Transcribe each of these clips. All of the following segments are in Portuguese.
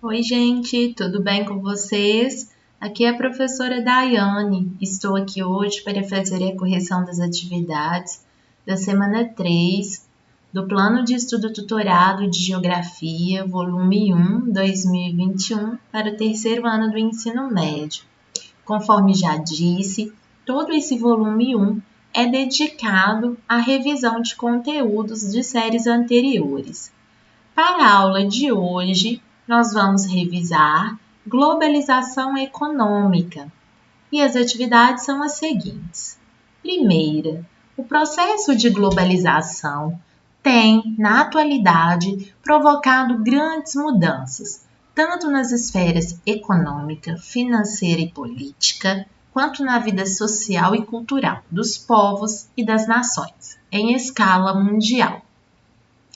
Oi, gente, tudo bem com vocês? Aqui é a professora Daiane. Estou aqui hoje para fazer a correção das atividades da semana 3 do Plano de Estudo Tutorado de Geografia, volume 1, 2021, para o terceiro ano do ensino médio. Conforme já disse, todo esse volume 1 é dedicado à revisão de conteúdos de séries anteriores. Para a aula de hoje, nós vamos revisar globalização econômica e as atividades são as seguintes. Primeira, o processo de globalização tem, na atualidade, provocado grandes mudanças, tanto nas esferas econômica, financeira e política, quanto na vida social e cultural dos povos e das nações, em escala mundial.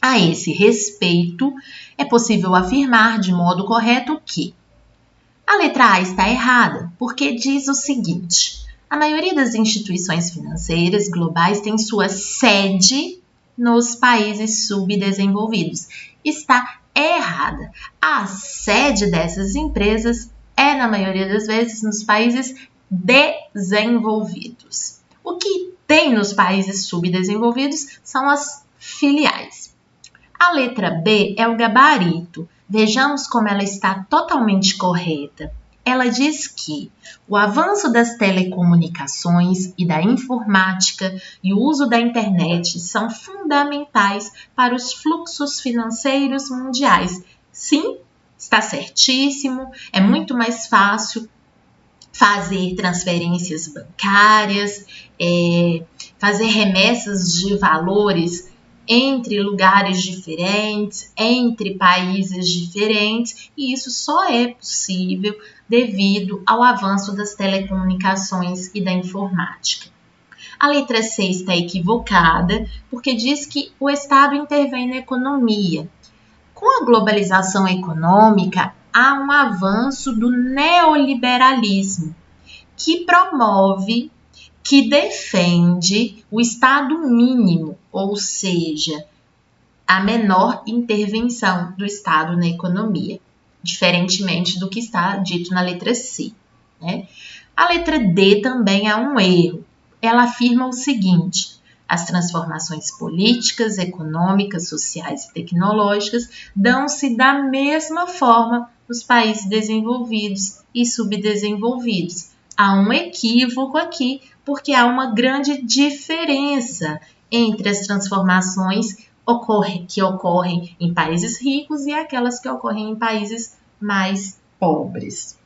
A esse respeito, é possível afirmar de modo correto que a letra A está errada, porque diz o seguinte: a maioria das instituições financeiras globais tem sua sede nos países subdesenvolvidos. Está errada. A sede dessas empresas é, na maioria das vezes, nos países desenvolvidos. O que tem nos países subdesenvolvidos são as filiais. A letra B é o gabarito. Vejamos como ela está totalmente correta. Ela diz que o avanço das telecomunicações e da informática e o uso da internet são fundamentais para os fluxos financeiros mundiais. Sim, está certíssimo. É muito mais fácil fazer transferências bancárias, fazer remessas de valores entre lugares diferentes, entre países diferentes, e isso só é possível devido ao avanço das telecomunicações e da informática. A letra C está equivocada, porque diz que o Estado intervém na economia. Com a globalização econômica, há um avanço do neoliberalismo, que promove, que defende o Estado mínimo, ou seja, a menor intervenção do Estado na economia, diferentemente do que está dito na letra C, né? A letra D também há um erro. Ela afirma o seguinte: as transformações políticas, econômicas, sociais e tecnológicas dão-se da mesma forma nos países desenvolvidos e subdesenvolvidos. Há um equívoco aqui, porque há uma grande diferença entre as transformações que ocorrem em países ricos e aquelas que ocorrem em países mais pobres.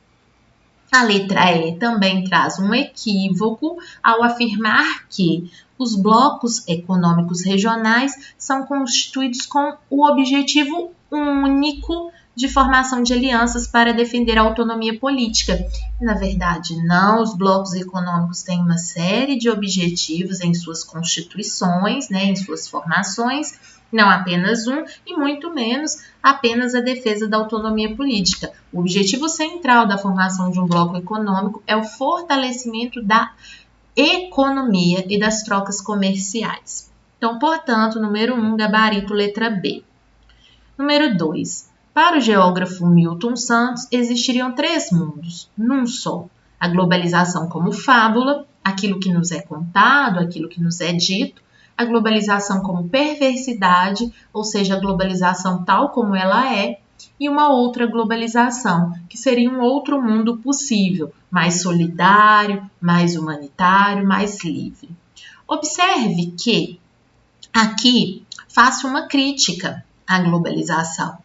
A letra E também traz um equívoco ao afirmar que os blocos econômicos regionais são constituídos com o objetivo único de formação de alianças para defender a autonomia política. Na verdade, não, os blocos econômicos têm uma série de objetivos em suas constituições, em suas formações, não apenas um e muito menos apenas a defesa da autonomia política. O objetivo central da formação de um bloco econômico é o fortalecimento da economia e das trocas comerciais. Então, portanto, número 1, gabarito letra B. Número 2. Para o geógrafo Milton Santos, existiriam 3 mundos, num só. A globalização como fábula, aquilo que nos é contado, aquilo que nos é dito. A globalização como perversidade, ou seja, a globalização tal como ela é. E uma outra globalização, que seria um outro mundo possível, mais solidário, mais humanitário, mais livre. Observe que aqui faço uma crítica à globalização.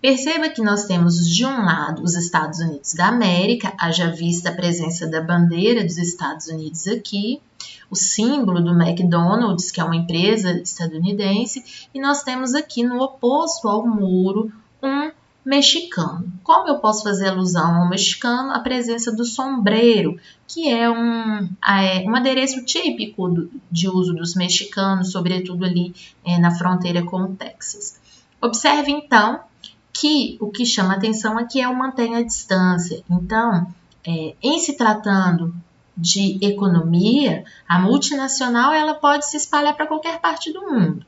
Perceba que nós temos, de um lado, os Estados Unidos da América, haja vista a presença da bandeira dos Estados Unidos aqui, o símbolo do McDonald's, que é uma empresa estadunidense, e nós temos aqui, no oposto ao muro, um mexicano. Como eu posso fazer alusão ao mexicano? A presença do sombreiro, que é um adereço típico de uso dos mexicanos, sobretudo ali na fronteira com o Texas. Observe, então, que o que chama atenção aqui é o mantenha a distância. Então, em se tratando de economia, a multinacional ela pode se espalhar para qualquer parte do mundo.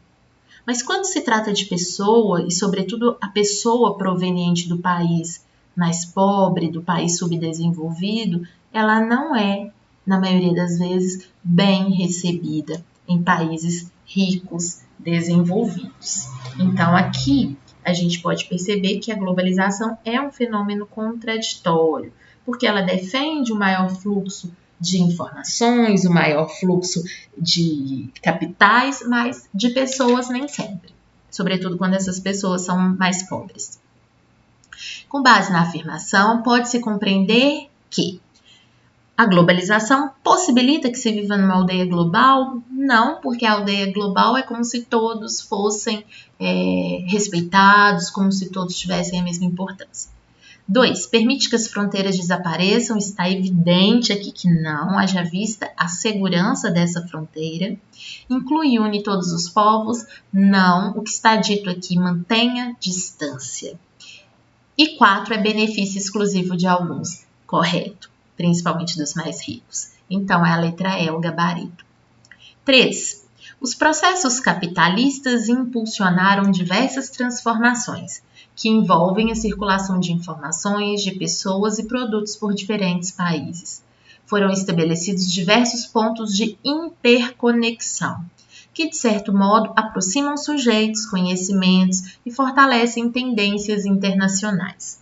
Mas quando se trata de pessoa, e sobretudo a pessoa proveniente do país mais pobre, do país subdesenvolvido, ela não é, na maioria das vezes, bem recebida em países ricos, desenvolvidos. Então, aqui a gente pode perceber que a globalização é um fenômeno contraditório, porque ela defende o maior fluxo de informações, o maior fluxo de capitais, mas de pessoas nem sempre, sobretudo quando essas pessoas são mais pobres. Com base na afirmação, pode-se compreender que a globalização possibilita que se viva numa aldeia global? Não, porque a aldeia global é como se todos fossem respeitados, como se todos tivessem a mesma importância. 2. Permite que as fronteiras desapareçam? Está evidente aqui que não, haja vista a segurança dessa fronteira. Inclui e une todos os povos? Não, o que está dito aqui, mantenha distância. E 4. É benefício exclusivo de alguns? Correto, principalmente dos mais ricos. Então, a letra E, o gabarito. 3. Os processos capitalistas impulsionaram diversas transformações, que envolvem a circulação de informações, de pessoas e produtos por diferentes países. Foram estabelecidos diversos pontos de interconexão, que, de certo modo, aproximam sujeitos, conhecimentos e fortalecem tendências internacionais.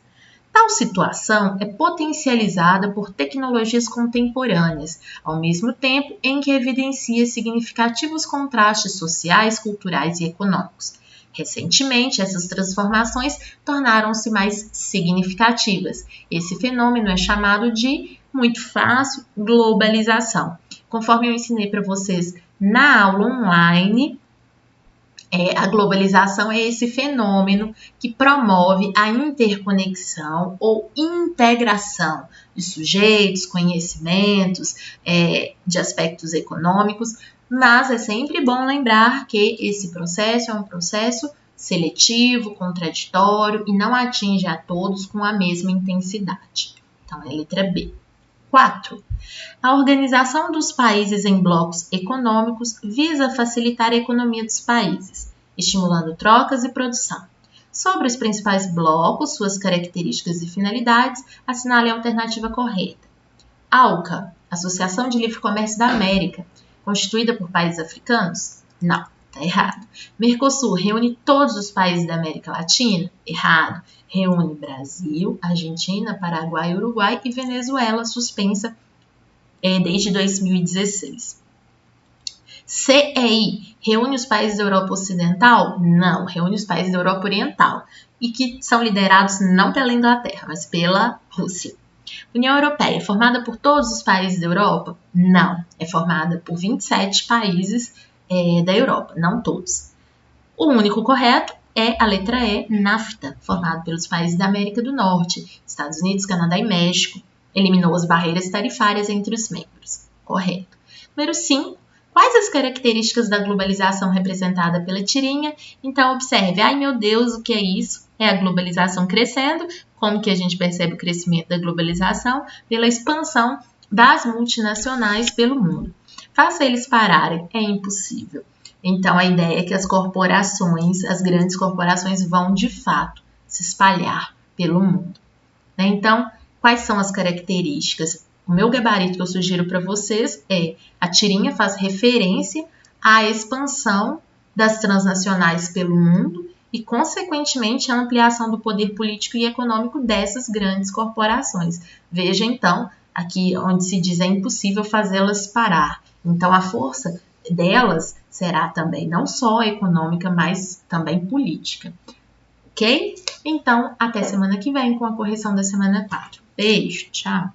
Tal situação é potencializada por tecnologias contemporâneas, ao mesmo tempo em que evidencia significativos contrastes sociais, culturais e econômicos. Recentemente, essas transformações tornaram-se mais significativas. Esse fenômeno é chamado de, muito fácil, globalização. Conforme eu ensinei para vocês na aula online, a globalização é esse fenômeno que promove a interconexão ou integração de sujeitos, conhecimentos, de aspectos econômicos, mas é sempre bom lembrar que esse processo é um processo seletivo, contraditório e não atinge a todos com a mesma intensidade. Então, é a letra B. 4. A organização dos países em blocos econômicos visa facilitar a economia dos países, estimulando trocas e produção. Sobre os principais blocos, suas características e finalidades, assinale a alternativa correta. ALCA, Associação de Livre Comércio da América, constituída por países africanos? Não, está errado. Mercosul, reúne todos os países da América Latina? Errado. Reúne Brasil, Argentina, Paraguai, Uruguai e Venezuela, suspensa desde 2016. CEI, reúne os países da Europa Ocidental? Não, reúne os países da Europa Oriental, e que são liderados não pela Inglaterra, mas pela Rússia. União Europeia, formada por todos os países da Europa? Não, é formada por 27 países da Europa, não todos. O único correto é a letra E, NAFTA, formado pelos países da América do Norte, Estados Unidos, Canadá e México. Eliminou as barreiras tarifárias entre os membros. Correto. Número 5. Quais as características da globalização representada pela tirinha? Então, observe. Ai, meu Deus, o que é isso? É a globalização crescendo. Como que a gente percebe o crescimento da globalização? Pela expansão das multinacionais pelo mundo. Faça eles pararem. É impossível. Então, a ideia é que as corporações, as grandes corporações, vão, de fato, se espalhar pelo mundo. Então, quais são as características? O meu gabarito que eu sugiro para vocês a tirinha faz referência à expansão das transnacionais pelo mundo e, consequentemente, a ampliação do poder político e econômico dessas grandes corporações. Veja, então, aqui onde se diz é impossível fazê-las parar. Então, a força delas será também não só econômica, mas também política. Ok? Então, até semana que vem com a correção da semana 4. Beijo, tchau!